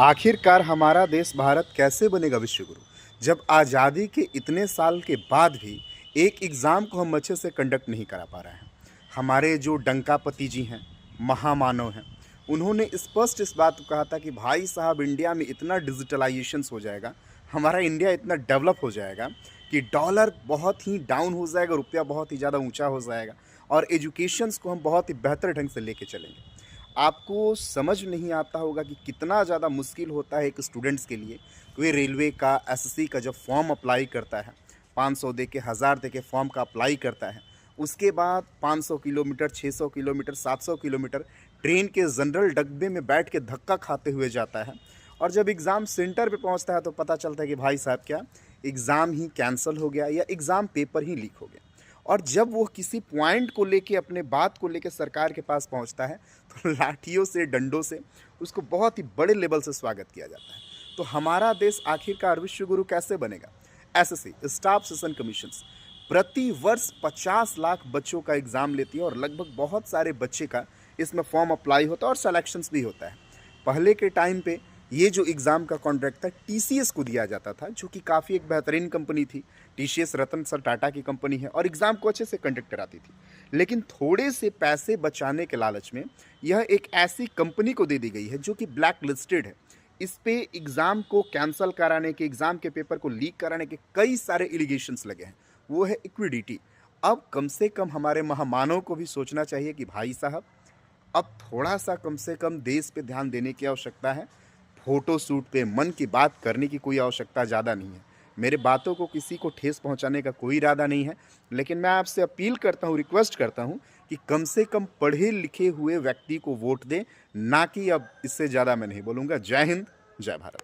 आखिरकार हमारा देश भारत कैसे बनेगा विश्वगुरु जब आज़ादी के इतने साल के बाद भी एक एग्ज़ाम को हम अच्छे से कंडक्ट नहीं करा पा रहे हैं। हमारे जो डंकापति जी हैं, महामानव हैं, उन्होंने स्पष्ट इस बात को कहा था कि भाई साहब इंडिया में इतना डिजिटलाइजेशन हो जाएगा, हमारा इंडिया इतना डेवलप हो जाएगा कि डॉलर बहुत ही डाउन हो जाएगा, रुपया बहुत ही ज़्यादा ऊंचा हो जाएगा और एजुकेशंस को हम बहुत ही बेहतर ढंग से लेके चलेंगे। आपको समझ नहीं आता होगा कि कितना ज़्यादा मुश्किल होता है एक स्टूडेंट्स के लिए। कोई रेलवे का एसएससी का जब फॉर्म अप्लाई करता है, 500 दे के 1000 दे के फॉर्म का अप्लाई करता है, उसके बाद 500 किलोमीटर, 600 किलोमीटर, 700 किलोमीटर ट्रेन के जनरल डब्बे में बैठ के धक्का खाते हुए जाता है और जब एग्ज़ाम सेंटर पे पहुंचता है तो पता चलता है कि भाई साहब क्या एग्ज़ाम ही कैंसिल हो गया या एग्ज़ाम पेपर ही लीक हो गया। और जब वो किसी पॉइंट को लेके अपने बात को लेके सरकार के पास पहुंचता है तो लाठियों से, डंडों से उसको बहुत ही बड़े लेवल से स्वागत किया जाता है। तो हमारा देश आखिरकार विश्वगुरु कैसे बनेगा? एसएससी स्टाफ सिलेक्शन कमीशंस प्रति वर्ष 50 लाख बच्चों का एग्ज़ाम लेती है और लगभग बहुत सारे बच्चे का इसमें फॉर्म अप्लाई होता है और सिलेक्शंस भी होता है। पहले के टाइम पे ये जो एग्ज़ाम का कॉन्ट्रैक्ट था टीसीएस को दिया जाता था, जो कि काफ़ी एक बेहतरीन कंपनी थी। टीसीएस रतन सर टाटा की कंपनी है और एग्ज़ाम को अच्छे से कंडक्ट कराती थी। लेकिन थोड़े से पैसे बचाने के लालच में यह एक ऐसी कंपनी को दे दी गई है जो कि ब्लैक लिस्टेड है। इस पे एग्ज़ाम को कैंसिल कराने के, एग्ज़ाम के पेपर को लीक कराने के कई सारे एलिगेशंस लगे हैं। वो है इक्विडिटी। अब कम से कम हमारे महामानव को भी सोचना चाहिए कि भाई साहब अब थोड़ा-सा कम से कम देश पे ध्यान देने की आवश्यकता है। फ़ोटो शूट पे मन की बात करने की कोई आवश्यकता ज़्यादा नहीं है। मेरे बातों को किसी को ठेस पहुँचाने का कोई इरादा नहीं है, लेकिन मैं आपसे अपील करता हूँ, रिक्वेस्ट करता हूँ कि कम से कम पढ़े-लिखे हुए व्यक्ति को वोट दें, ना कि अब इससे ज़्यादा मैं नहीं बोलूँगा। जय हिंद, जय भारत।